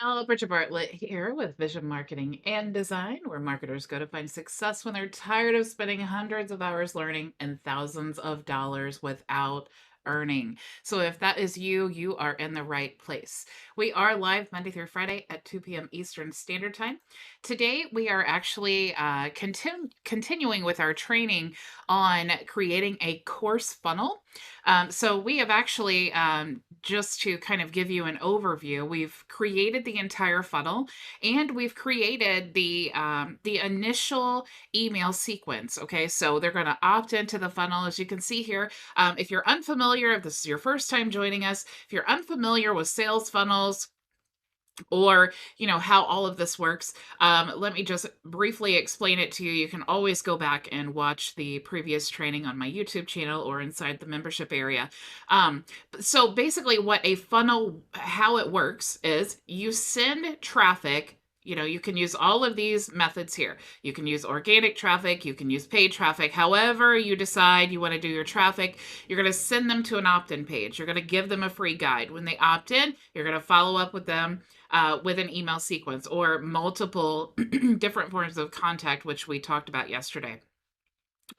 Hello, Bridget Bartlett here with Vision Marketing and Design, where marketers go to find success when they're tired of spending hundreds of hours learning and thousands of dollars without earning. So if that is you, you are in the right place. We are live Monday through Friday at 2 p.m. Eastern Standard Time. Today, we are actually continuing with our training on creating a course funnel. So we have actually, just to kind of give you an overview, we've created the entire funnel and we've created the initial email sequence. Okay, so they're going to opt into the funnel, as you can see here. If you're unfamiliar, if this is your first time joining us, if you're unfamiliar with sales funnels, or how all of this works, let me just briefly explain it to you. You can always go back and watch the previous training on my YouTube channel or inside the membership area. So basically what a funnel, how it works is you send traffic. You can use all of these methods here. You can use organic traffic, you can use paid traffic. However you decide you want to do your traffic, you're going to send them to an opt-in page. You're going to give them a free guide. When they opt in, you're going to follow up with them with an email sequence or multiple different forms of contact, which we talked about yesterday.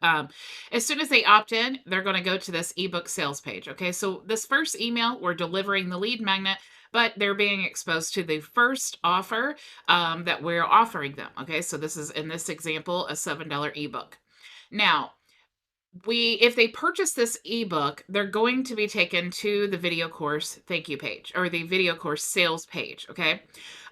As soon as they opt in, they're going to go to this ebook sales page. Okay, so this first email, we're delivering the lead magnet, but they're being exposed to the first offer that we're offering them. Okay, so this is, in this example, a $7 ebook. Now, if they purchase this ebook, they're going to be taken to the video course thank you page or the video course sales page. Okay.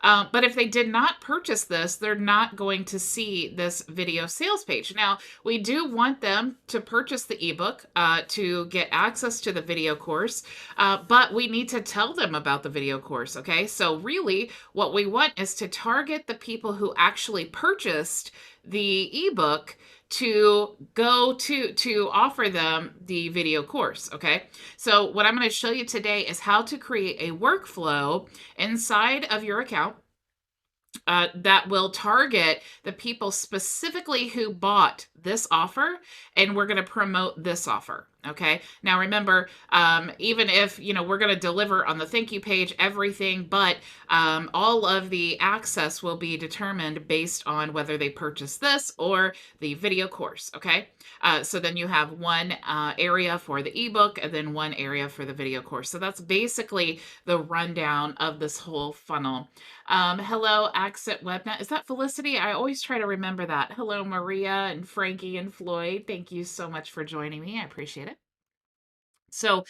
But if they did not purchase this, they're not going to see this video sales page. Now, we do want them to purchase the ebook to get access to the video course, but we need to tell them about the video course. Okay. So really what we want is to target the people who actually purchased the ebook to go to offer them the video course. Okay, so what I'm going to show you today is how to create a workflow inside of your account that will target the people specifically who bought this offer, and we're going to promote this offer. Okay, now remember, even if we're going to deliver on the thank you page everything, but all of the access will be determined based on whether they purchase this or the video course. Okay, so then you have one area for the ebook and then one area for the video course. So that's basically the rundown of this whole funnel. Hello, Accent Webnet. Is that Felicity? I always try to remember that. Hello, Maria and Frankie and Floyd. Thank you so much for joining me. I appreciate it. So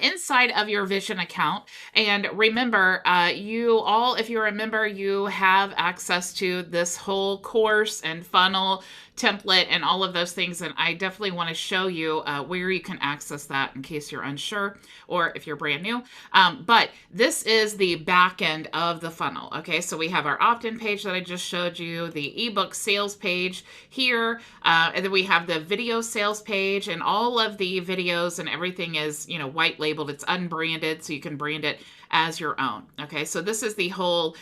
inside of your Vision account, and remember, you all, if you're a member, you have access to this whole course and funnel template and all of those things. And I definitely want to show you where you can access that in case you're unsure or if you're brand new. But this is the back end of the funnel. Okay, so we have our opt-in page that I just showed you, the ebook sales page here, and then we have the video sales page, and all of the videos and everything is, white labeled. It's unbranded, so you can brand it as your own. Okay, so this is the whole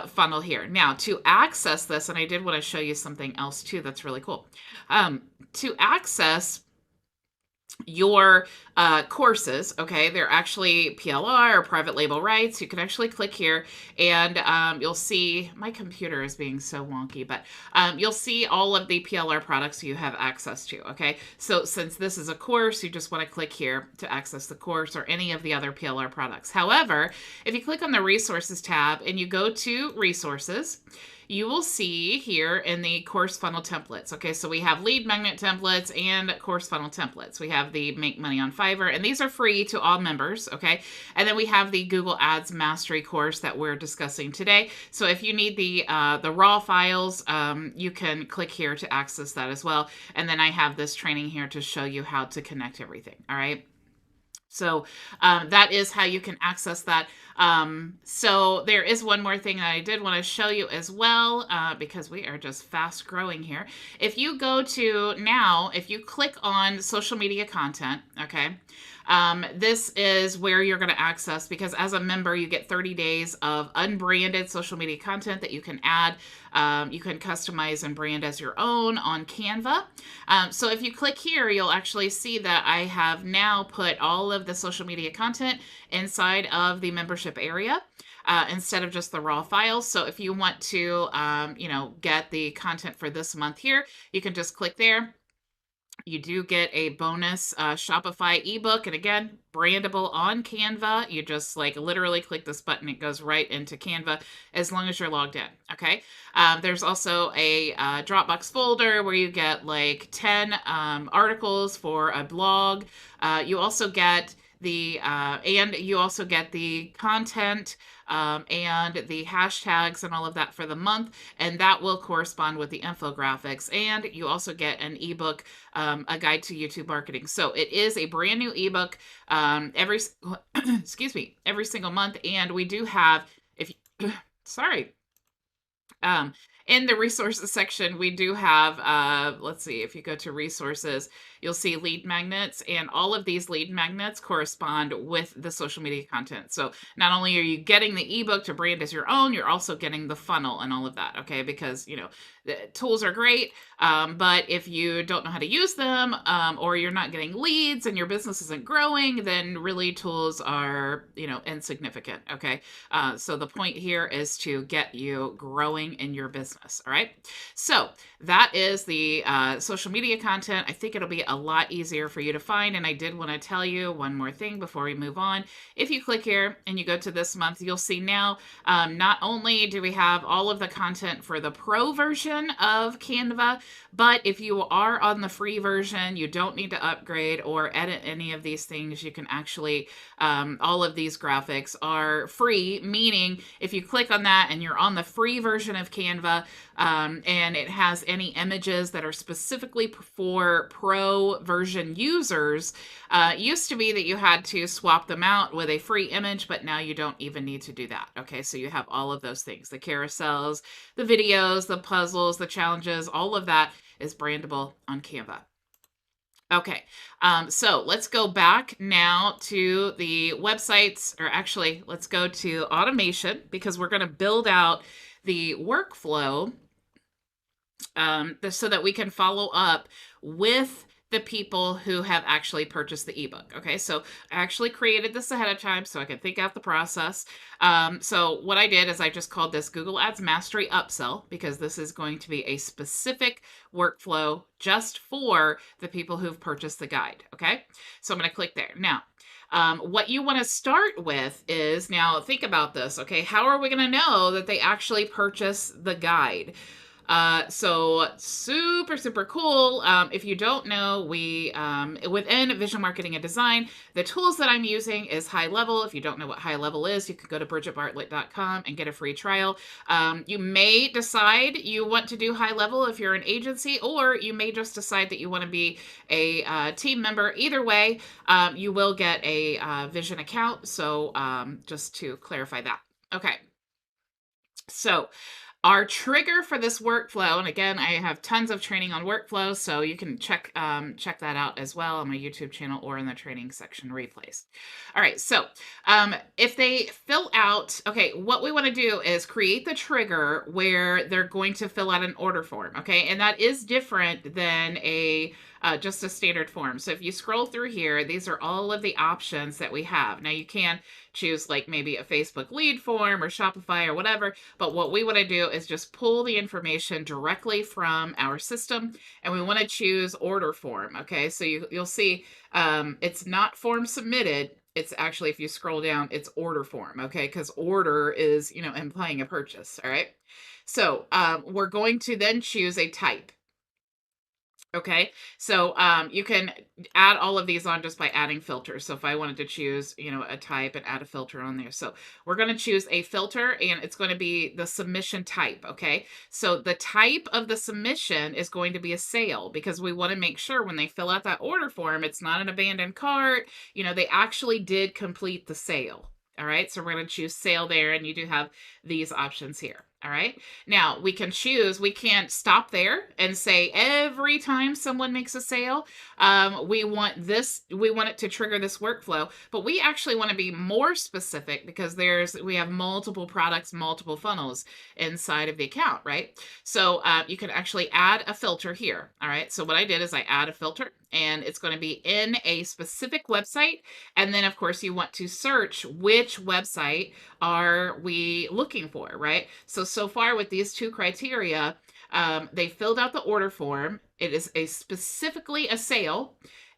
funnel here. Now, to access this, and I did want to show you something else too that's really cool. To access your courses, okay, they're actually PLR or private label rights. You can actually click here and you'll see, my computer is being so wonky, but you'll see all of the PLR products you have access to. Okay, so since this is a course, you just want to click here to access the course or any of the other PLR products. However, if you click on the resources tab and you go to resources, you will see here in the course funnel templates. Okay, so we have lead magnet templates and course funnel templates. We have the Make Money on Fiverr, and these are free to all members. Okay, and then we have the Google Ads Mastery course that we're discussing today. So if you need the raw files, you can click here to access that as well. And then I have this training here to show you how to connect everything. All right. So that is how you can access that. So there is one more thing that I did want to show you as well, because we are just fast growing here. If you go to now, if you click on social media content, okay, this is where you're going to access, because as a member, you get 30 days of unbranded social media content that you can add. You can customize and brand as your own on Canva. So if you click here, you'll actually see that I have now put all of the social media content inside of the membership area. instead of just the raw files. So if you want to, get the content for this month here, you can just click there. You do get a bonus Shopify ebook. And again, brandable on Canva. You just like literally click this button. It goes right into Canva as long as you're logged in. Okay. There's also a Dropbox folder where you get like 10 articles for a blog. You also get the content and the hashtags and all of that for the month, and that will correspond with the infographics. And you also get an ebook, a guide to YouTube marketing. So it is a brand new ebook every excuse me, every single month. And we do have, if you, sorry, um, in the resources section, we do have, let's see, if you go to resources, you'll see lead magnets, and all of these lead magnets correspond with the social media content. So not only are you getting the ebook to brand as your own, you're also getting the funnel and all of that, okay? Because, the tools are great, but if you don't know how to use them, or you're not getting leads and your business isn't growing, then really tools are, insignificant, okay? So the point here is to get you growing in your business, all right? So that is the social media content. I think it'll be a lot easier for you to find. And I did want to tell you one more thing before we move on. If you click here and you go to this month, you'll see now not only do we have all of the content for the pro version of Canva, but if you are on the free version, you don't need to upgrade or edit any of these things. You can actually, all of these graphics are free, meaning if you click on that and you're on the free version of Canva, and it has any images that are specifically for pro version users, used to be that you had to swap them out with a free image, but now you don't even need to do that. Okay, so you have all of those things, the carousels, the videos, the puzzles, the challenges, all of that is brandable on Canva. Okay, so let's go back now to the websites, or actually, let's go to automation, because we're going to build out the workflow so that we can follow up with the people who have actually purchased the ebook. Okay, so I actually created this ahead of time so I could think out the process. So what I did is I just called this Google Ads Mastery Upsell, because this is going to be a specific workflow just for the people who've purchased the guide. Okay, so I'm going to click there. Now, what you want to start with is, now think about this, okay? How are we going to know that they actually purchase the guide? So super, super cool. If you don't know, we, within Vision Marketing and Design, the tools that I'm using is HighLevel. If you don't know what HighLevel is, you can go to bridgetbartlett.com and get a free trial. You may decide you want to do HighLevel if you're an agency, or you may just decide that you want to be a team member. Either way, you will get a Vision account. So just to clarify that. Okay. So our trigger for this workflow, and again, I have tons of training on workflows, so you can check that out as well on my YouTube channel or in the training section replays. All right, so if they fill out, okay, what we want to do is create the trigger where they're going to fill out an order form, okay? And that is different than just a standard form. So if you scroll through here, these are all of the options that we have. Now you can choose like maybe a Facebook lead form or Shopify or whatever, but what we want to do is just pull the information directly from our system, and we want to choose order form. Okay, so you'll see it's not form submitted. It's actually, if you scroll down, it's order form, okay? Because order is, implying a purchase, all right? So we're going to then choose a type. Okay, so you can add all of these on just by adding filters. So if I wanted to choose, a type and add a filter on there. So we're going to choose a filter, and it's going to be the submission type. Okay, so the type of the submission is going to be a sale, because we want to make sure when they fill out that order form, it's not an abandoned cart. They actually did complete the sale. All right, so we're going to choose sale there, and you do have these options here. All right, now we can choose, we can't stop there and say every time someone makes a sale, we want it to trigger this workflow, but we actually want to be more specific, because we have multiple products, multiple funnels inside of the account, right? So you can actually add a filter here. All right, so what I did is I add a filter, and it's going to be in a specific website. And then, of course, you want to search which website are we looking for, right? So far with these two criteria, they filled out the order form. It is specifically a sale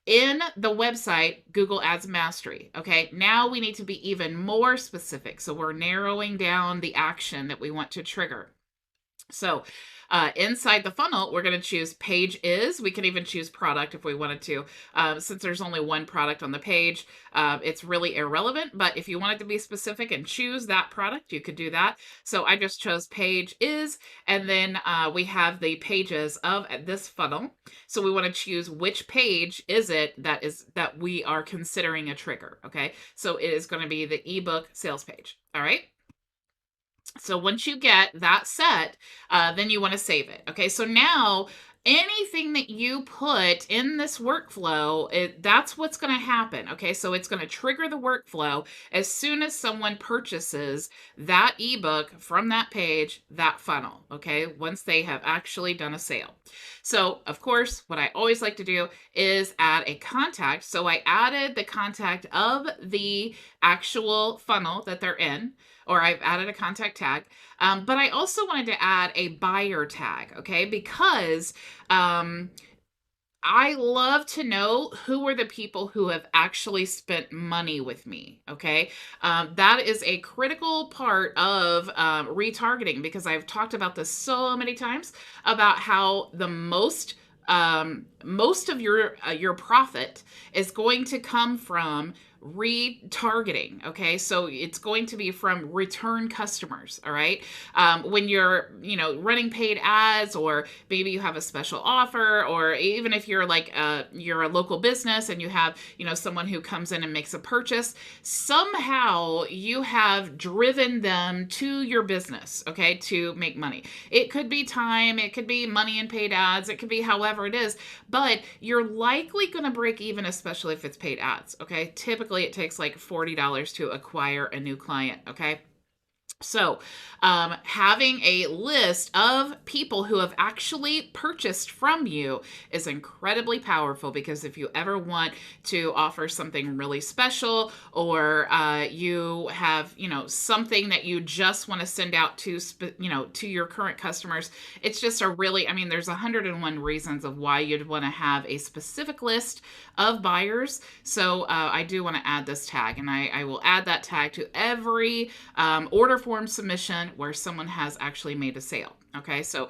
in the website Google Ads Mastery. Okay, now we need to be even more specific. So we're narrowing down the action that we want to trigger. So inside the funnel, we're going to choose page is. We can even choose product if we wanted to. Since there's only one product on the page, it's really irrelevant. But if you wanted to be specific and choose that product, you could do that. So I just chose page is, and then we have the pages of this funnel. So we want to choose which page is it that we are considering a trigger. Okay, so it is going to be the ebook sales page. All right. So once you get that set, then you want to save it. Okay, so now anything that you put in this workflow, that's what's going to happen. Okay, so it's going to trigger the workflow as soon as someone purchases that ebook from that page, that funnel. Okay, once they have actually done a sale. So, of course, what I always like to do is add a contact. So I added the contact of the actual funnel that they're in, or I've added a contact tag. But I also wanted to add a buyer tag, okay? Because I love to know who are the people who have actually spent money with me, okay? That is a critical part of retargeting, because I've talked about this so many times about how the most of your profit is going to come from retargeting. Okay, so it's going to be from return customers. All right, when you're running paid ads, or maybe you have a special offer, or even if you're like you're a local business and you have someone who comes in and makes a purchase, somehow you have driven them to your business, okay, to make money. It could be time, it could be money in paid ads, it could be however it is, but you're likely going to break even, especially if it's paid ads. Okay, typically it takes like $40 to acquire a new client. Okay. So, having a list of people who have actually purchased from you is incredibly powerful, because if you ever want to offer something really special, or you have, something that you just want to send out to, to your current customers, it's just there's 101 reasons of why you'd want to have a specific list of buyers. So, I do want to add this tag, and I will add that tag to every order form submission where someone has actually made a sale. Okay, so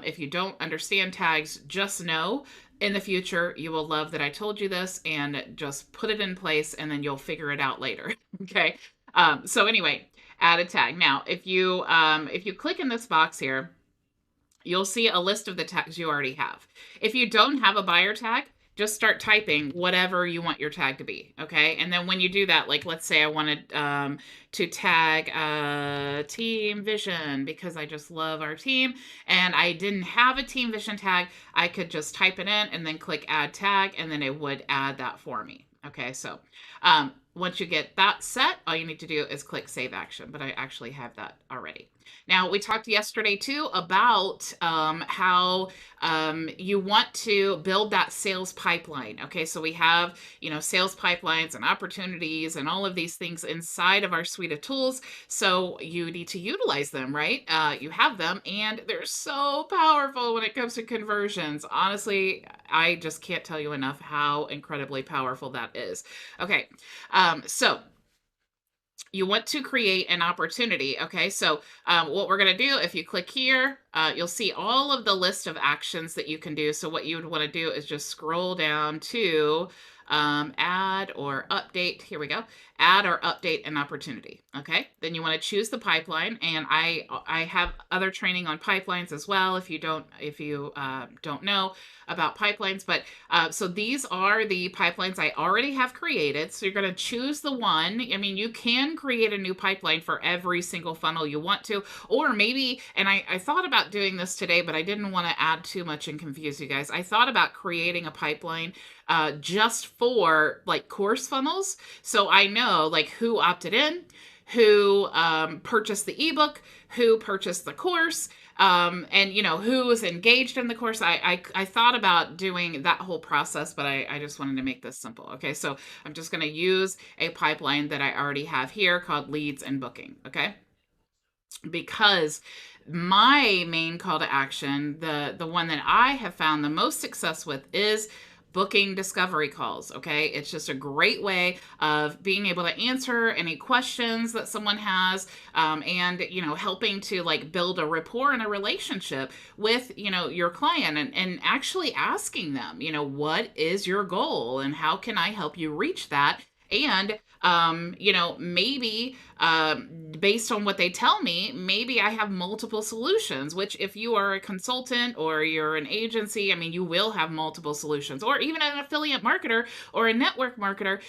if you don't understand tags, just know in the future you will love that I told you this, and just put it in place, and then you'll figure it out later. Okay, so anyway, add a tag. Now, if you click in this box here, you'll see a list of the tags you already have. If you don't have a buyer tag, just start typing whatever you want your tag to be, okay? And then when you do that, like let's say I wanted to tag Team Vision, because I just love our team, and I didn't have a Team Vision tag, I could just type it in and then click Add Tag, and then it would add that for me. Okay, so once you get that set, all you need to do is click Save Action, but I actually have that already. Now, we talked yesterday too about how you want to build that sales pipeline. Okay, so we have, sales pipelines and opportunities and all of these things inside of our suite of tools. So you need to utilize them, right? You have them, and they're so powerful when it comes to conversions. Honestly, I just can't tell you enough how incredibly powerful that is. Okay, so you want to create an opportunity. Okay, so what we're going to do, if you click here, you'll see all of the list of actions that you can do. So what you would want to do is just scroll down to add or update. Here we go. Add or update an opportunity. Okay, then you want to choose the pipeline, and I have other training on pipelines as well, if you don't know about pipelines. But so these are the pipelines I already have created. So you're going to choose the one. I mean, you can create a new pipeline for every single funnel you want to, or maybe, and I thought about doing this today, but I didn't want to add too much and confuse you guys. I thought about creating a pipeline just for like course funnels, so I know like who opted in, who purchased the ebook, who purchased the course, and who was engaged in the course. I thought about doing that whole process, but I just wanted to make this simple. Okay, so I'm just going to use a pipeline that I already have here called leads and booking. Okay, because my main call to action, the one that I have found the most success with, is booking discovery calls. Okay, it's just a great way of being able to answer any questions that someone has, and helping to like build a rapport and a relationship with your client, and actually asking them, what is your goal and how can I help you reach that. And maybe based on what they tell me, maybe I have multiple solutions, which if you are a consultant or you're an agency, I mean, you will have multiple solutions, or even an affiliate marketer or a network marketer.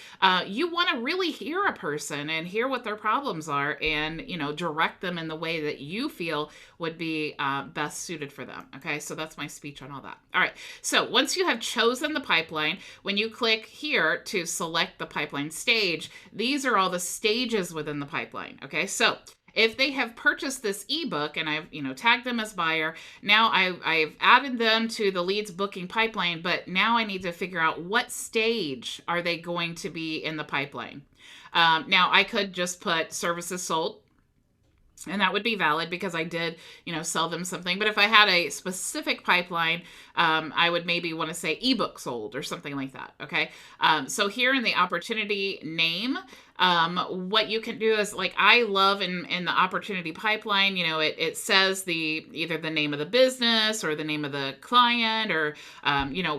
You want to really hear a person and hear what their problems are, and, direct them in the way that you feel would be best suited for them. Okay, so that's my speech on all that. All right, so once you have chosen the pipeline, when you click here to select the pipeline stage, these are all the stages within the pipeline. Okay, so if they have purchased this ebook and I've tagged them as buyer, now I've added them to the leads booking pipeline, but now I need to figure out what stage are they going to be in the pipeline. Now I could just put services sold, and that would be valid because I did, sell them something. But if I had a specific pipeline, I would maybe want to say ebook sold or something like that. Okay. So here in the opportunity name, what you can do is, like, I love in the opportunity pipeline, it says either the name of the business or the name of the client, or,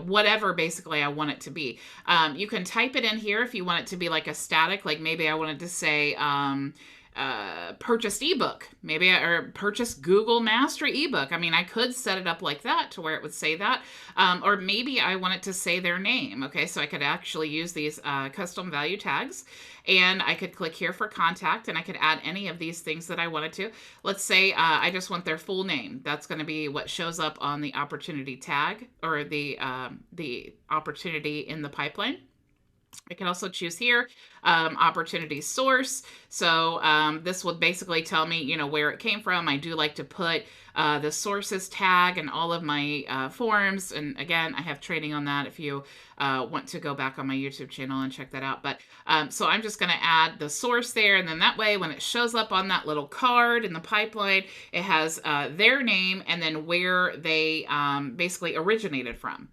whatever basically I want it to be. You can type it in here if you want it to be like a static, like maybe I wanted to say, purchased ebook, or purchased Google Mastery ebook. I mean, I could set it up like that to where it would say that, or maybe I want it to say their name. Okay, so I could actually use these custom value tags, and I could click here for contact, and I could add any of these things that I wanted to. Let's say I just want their full name. That's going to be what shows up on the opportunity tag, or the opportunity in the pipeline. I can also choose here opportunity source. So this will basically tell me, where it came from. I do like to put the sources tag in all of my forms. And again, I have training on that if you want to go back on my YouTube channel and check that out. But so I'm just going to add the source there. And then that way, when it shows up on that little card in the pipeline, it has their name and then where they basically originated from.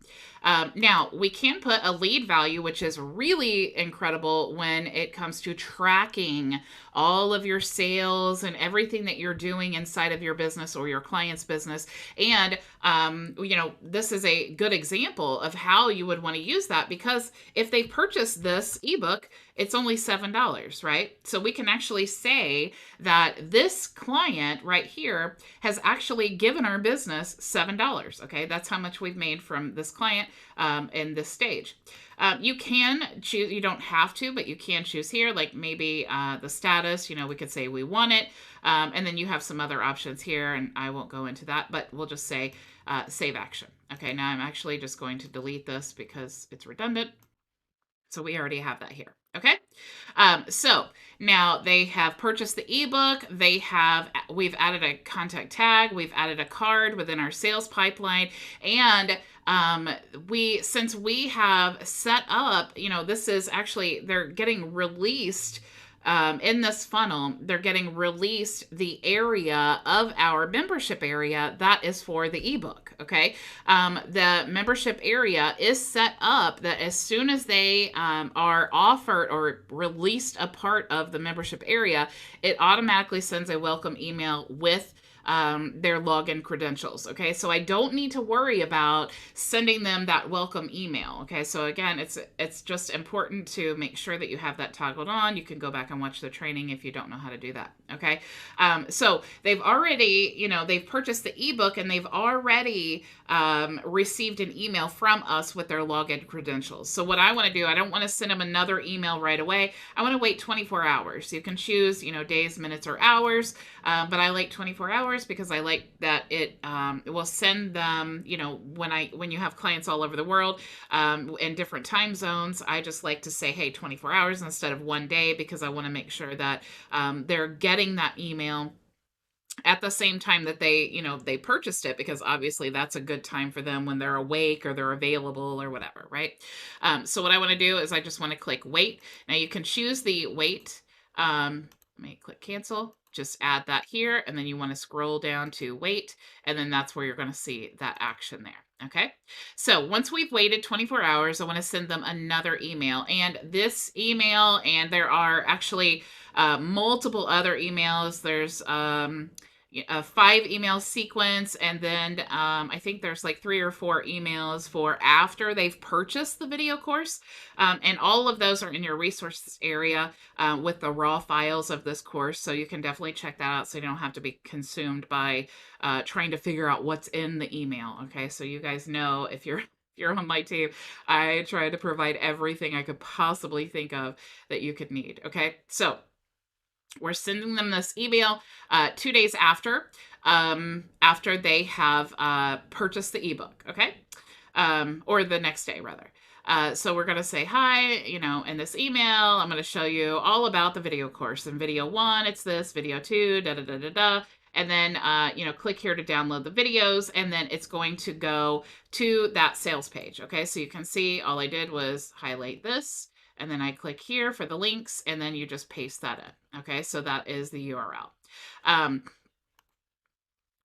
Now, we can put a lead value, which is really incredible when it comes to tracking all of your sales and everything that you're doing inside of your business or your client's business. And, this is a good example of how you would want to use that, because if they purchase this ebook, it's only $7, right? So we can actually say that this client right here has actually given our business $7. Okay, that's how much we've made from this client in this stage. You can choose, you don't have to, but you can choose here, like maybe the status, we could say we want it. And then you have some other options here, and I won't go into that, but we'll just say save action. Okay, now I'm actually just going to delete this because it's redundant. So we already have that here. Okay. So now they have purchased the ebook. We've added a contact tag. We've added a card within our sales pipeline. And since we have set up, this is actually, they're getting released in this funnel, they're getting released the area of our membership area that is for the ebook. Okay. The membership area is set up that as soon as they are offered or released a part of the membership area, it automatically sends a welcome email with their login credentials. Okay, so I don't need to worry about sending them that welcome email. Okay, so again, it's just important to make sure that you have that toggled on. You can go back and watch the training if you don't know how to do that. Okay, so they've already, they've purchased the ebook, and they've already received an email from us with their login credentials. So what I want to do, I don't want to send them another email right away. I want to wait 24 hours. You can choose, days, minutes, or hours, but I like 24 hours. hours because I like that it will send them, when you have clients all over the world in different time zones, I just like to say, hey, 24 hours instead of 1 day, because I want to make sure that they're getting that email at the same time that they purchased it, because obviously that's a good time for them when they're awake or they're available or whatever, right? So what I want to do is I just want to click wait. Now you can choose the wait. Let me click cancel, just add that here, and then you want to scroll down to wait, and then that's where you're going to see that action there. Okay, so once we've waited 24 hours, I want to send them another email, and this email, and there are actually multiple other emails. There's a 5 email sequence, and then I think there's like 3 or 4 emails for after they've purchased the video course, and all of those are in your resources area with the raw files of this course, so you can definitely check that out so you don't have to be consumed by trying to figure out what's in the email. Okay, so you guys know, if you're on my team, I try to provide everything I could possibly think of that you could need. Okay, so we're sending them this email 2 days after they have purchased the ebook, okay? Or the next day, rather. So we're going to say, hi, in this email, I'm going to show you all about the video course. In video 1, it's this, video 2, da-da-da-da-da. And then, click here to download the videos, and then it's going to go to that sales page, okay? So you can see all I did was highlight this, and then I click here for the links, and then you just paste that in. Okay, so that is the URL.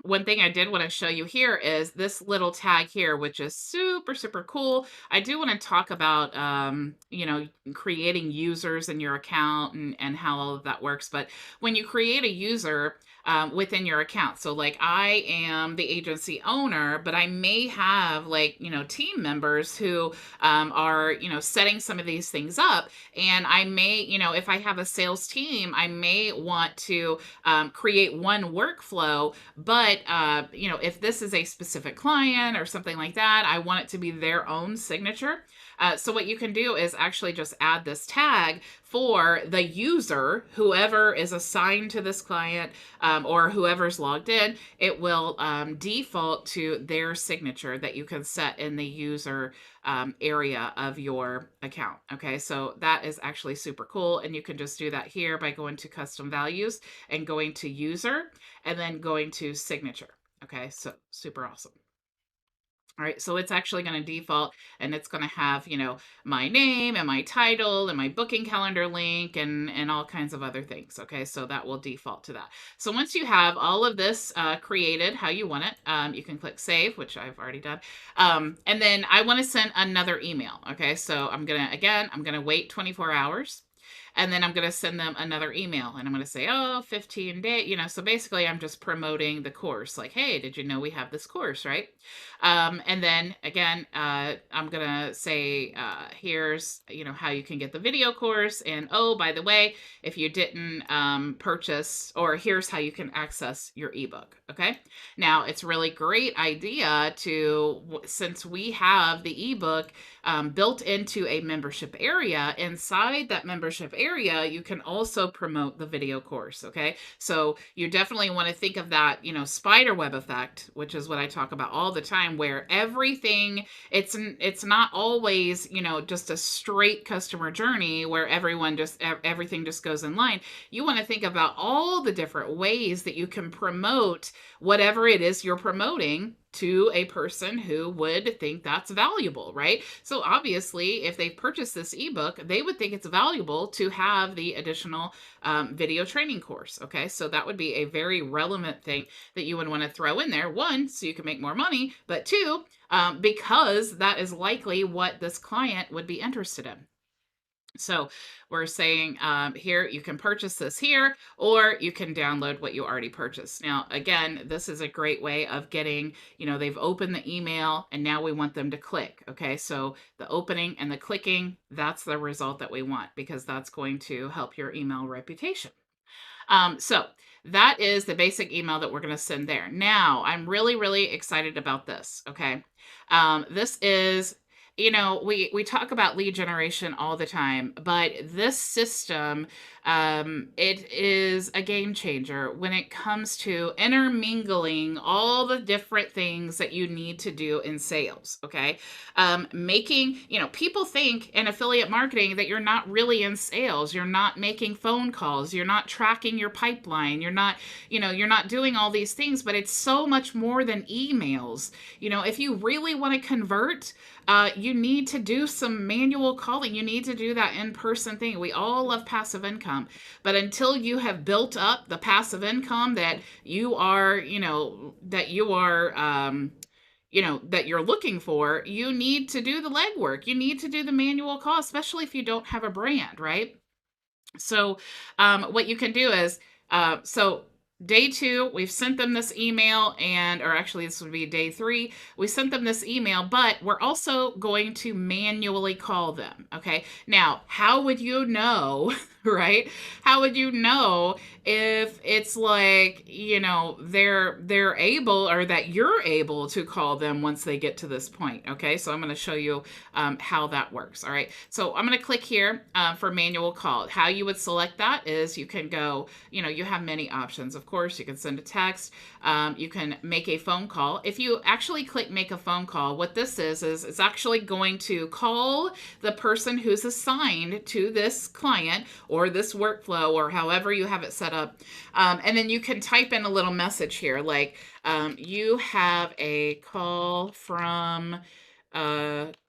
One thing I did want to show you here is this little tag here, which is super, super cool. I do want to talk about, creating users in your account and how all of that works. But when you create a user within your account, so like I am the agency owner, but I may have team members who are, setting some of these things up. And I may, if I have a sales team, I may want to create one workflow, but if this is a specific client or something like that, I want it to be their own signature. So what you can do is actually just add this tag for the user, whoever is assigned to this client or whoever's logged in. It will default to their signature that you can set in the user area of your account. Okay, so that is actually super cool. And you can just do that here by going to custom values and going to user and then going to signature. Okay, so super awesome. All right, so it's actually going to default, and it's going to have, my name and my title and my booking calendar link and all kinds of other things. Okay, so that will default to that. So once you have all of this created how you want it, you can click save, which I've already done. And then I want to send another email. Okay, so I'm going to wait 24 hours. And then I'm going to send them another email, and I'm going to say, 15 days, so basically I'm just promoting the course. Like, hey, did you know we have this course, right? And then again, I'm going to say, here's, how you can get the video course. And by the way, if you didn't purchase, or here's how you can access your ebook. Okay. Now it's really great idea since we have the ebook built into a membership area, inside that membership area, you can also promote the video course. Okay. So you definitely want to think of that, spider web effect, which is what I talk about all the time, where everything, it's not always, just a straight customer journey where everything just goes in line. You want to think about all the different ways that you can promote whatever it is you're promoting to a person who would think that's valuable, right? So obviously, if they've purchased this ebook, they would think it's valuable to have the additional video training course. Okay, so that would be a very relevant thing that you would want to throw in there. One, so you can make more money, but two, because that is likely what this client would be interested in. So we're saying here, you can purchase this here, or you can download what you already purchased. Now, again, this is a great way of getting, they've opened the email and now we want them to click. Okay, so the opening and the clicking, that's the result that we want, because that's going to help your email reputation. So that is the basic email that we're going to send there. Now, I'm really, really excited about this. Okay, this is we talk about lead generation all the time, but this system, it is a game changer when it comes to intermingling all the different things that you need to do in sales. Okay. Making, people think in affiliate marketing that you're not really in sales. You're not making phone calls. You're not tracking your pipeline. You're not doing all these things, but it's so much more than emails. If you really want to convert, you need to do some manual calling. You need to do that in-person thing. We all love passive income, but until you have built up the passive income that you are, that you're looking for, you need to do the legwork. You need to do the manual call, especially if you don't have a brand, right? So, what you can do is, so day 2, we've sent them this email, or actually, this would be day 3. We sent them this email, but we're also going to manually call them. Okay. Now, how would you know, right? How would you know if it's like, they're able, or that you're able to call them once they get to this point? Okay. So I'm going to show you how that works. All right. So I'm going to click here for manual call. How you would select that is you can go, you have many options. Of course, you can send a text. You can make a phone call. If you actually click make a phone call, what this is it's actually going to call the person who's assigned to this client or this workflow or however you have it set up. And then you can type in a little message here like, you have a call from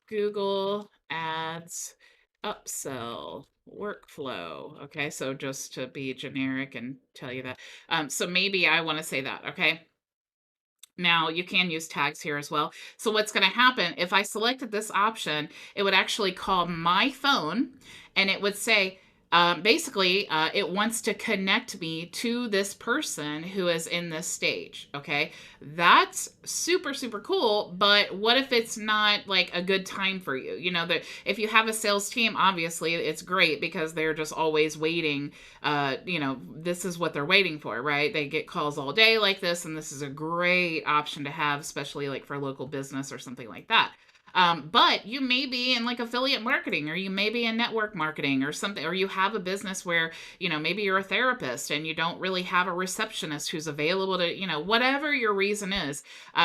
Google Ads upsell workflow. Okay, so just to be generic and tell you that. So maybe I want to say that. Okay. Now you can use tags here as well. So what's going to happen if I selected this option, it would actually call my phone and it would say, basically, it wants to connect me to this person who is in this stage. Okay. That's super, super cool. But what if it's not like a good time for you? That if you have a sales team, obviously it's great because they're just always waiting. This is what they're waiting for, right? They get calls all day like this. And this is a great option to have, especially like for local business or something like that. But you may be in like affiliate marketing, or you may be in network marketing or something, or you have a business where, maybe you're a therapist and you don't really have a receptionist who's available to, whatever your reason is,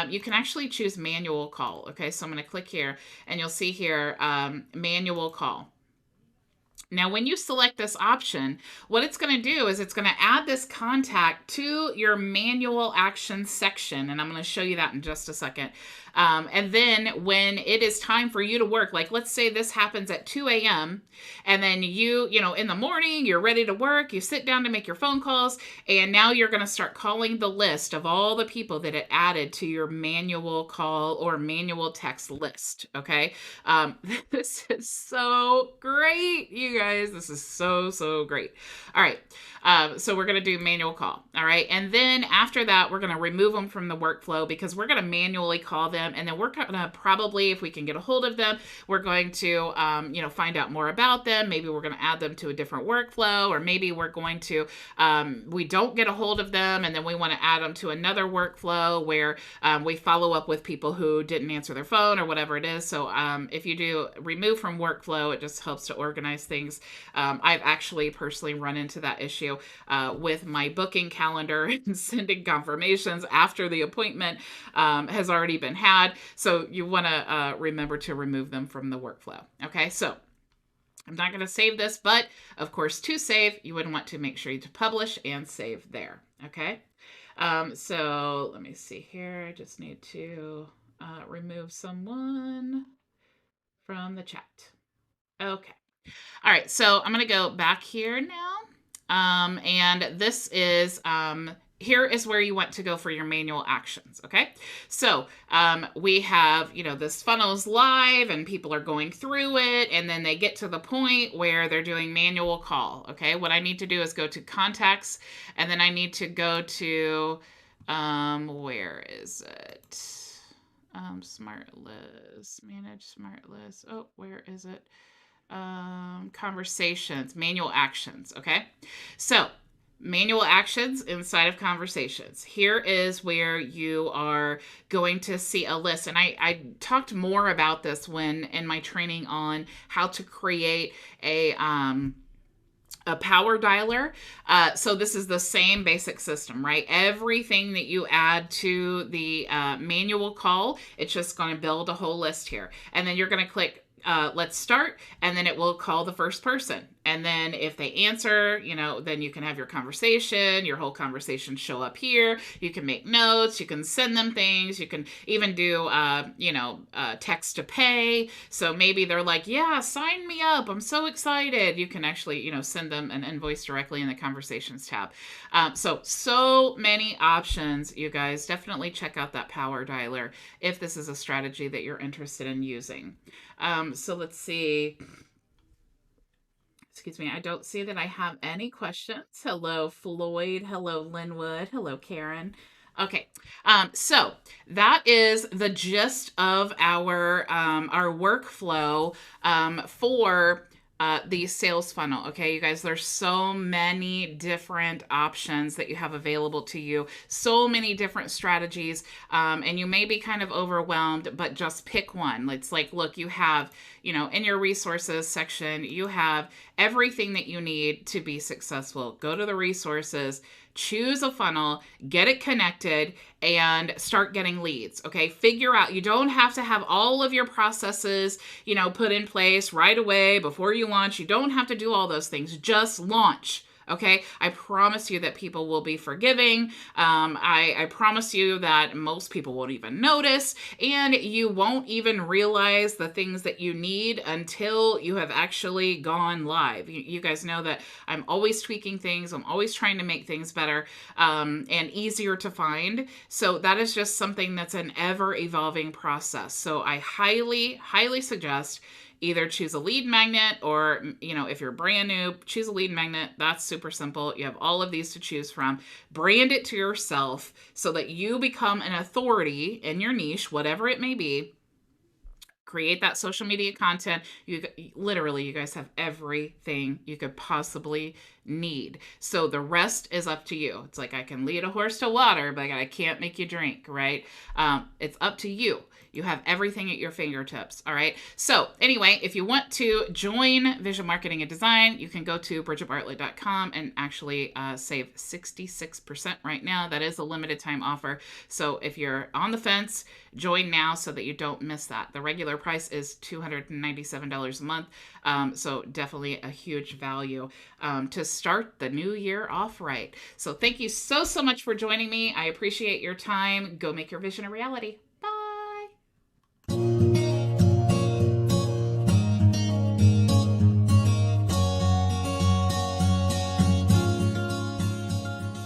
you can actually choose manual call. Okay. So I'm going to click here and you'll see here, manual call. Now, when you select this option, what it's going to do is it's going to add this contact to your manual action section. And I'm going to show you that in just a second. And then when it is time for you to work, like let's say this happens at 2 a.m. and then in the morning, you're ready to work, you sit down to make your phone calls, and now you're going to start calling the list of all the people that it added to your manual call or manual text list. Okay. This is so great, you guys. This is so, so great. All right. So we're going to do manual call. All right. And then after that, we're going to remove them from the workflow because we're going to manually call them. And then we're going to probably, if we can get a hold of them, we're going to, find out more about them. Maybe we're going to add them to a different workflow, or maybe we're going to, we don't get a hold of them and then we want to add them to another workflow where we follow up with people who didn't answer their phone or whatever it is. So if you do remove from workflow, it just helps to organize things. I've actually personally run into that issue with my booking calendar and sending confirmations after the appointment has already been had. So you want to remember to remove them from the workflow. Okay, so I'm not going to save this, but of course, to save, you would want to make sure you publish and save there. Okay, so let me see here. I just need to remove someone from the chat. Okay. All right, so I'm going to go back here now. And this is, here is where you want to go for your manual actions. Okay. So, we have, this funnel's live and people are going through it. And then they get to the point where they're doing manual call. Okay. What I need to do is go to contacts, and then I need to go to, where is it? Smart list, manage smart list. Oh, where is it? Conversations, manual actions. Okay. So manual actions inside of conversations. Here is where you are going to see a list. And I talked more about this when in my training on how to create a power dialer. So this is the same basic system, right? Everything that you add to the manual call, it's just going to build a whole list here. And then you're going to click let's start, and then it will call the first person. And then if they answer, then you can have your conversation, your whole conversation show up here. You can make notes, you can send them things, you can even do, text to pay. So maybe they're like, yeah, sign me up, I'm so excited. You can actually, send them an invoice directly in the conversations tab. So many options, you guys. Definitely check out that power dialer if this is a strategy that you're interested in using. So let's see. Excuse me, I don't see that I have any questions. Hello, Floyd. Hello, Linwood. Hello, Karen. Okay, so that is the gist of our workflow for the sales funnel. Okay, you guys, there's so many different options that you have available to you, so many different strategies, and you may be kind of overwhelmed, but just pick one. It's like, look, you have, in your resources section, you have everything that you need to be successful. Go to the resources, choose a funnel, get it connected, and start getting leads. Okay, figure out, you don't have to have all of your processes, put in place right away before you launch. You don't have to do all those things. Just launch. Okay, I promise you that people will be forgiving. I promise you that most people won't even notice, and you won't even realize the things that you need until you have actually gone live. You guys know that I'm always tweaking things. I'm always trying to make things better and easier to find. So that is just something that's an ever evolving process. So I highly, highly suggest either choose a lead magnet, or, if you're brand new, choose a lead magnet. That's super simple. You have all of these to choose from. Brand it to yourself so that you become an authority in your niche, whatever it may be. Create that social media content. You guys have everything you could possibly need. So the rest is up to you. It's like, I can lead a horse to water, but I can't make you drink, right? It's up to you. You have everything at your fingertips. All right. So anyway, if you want to join Vision Marketing and Design, you can go to bridgetbartlett.com and actually save 66% right now. That is a limited time offer. So if you're on the fence, join now so that you don't miss that. The regular price is $297 a month. So definitely a huge value to start the new year off right. So thank you so much for joining me. I appreciate your time. Go make your vision a reality.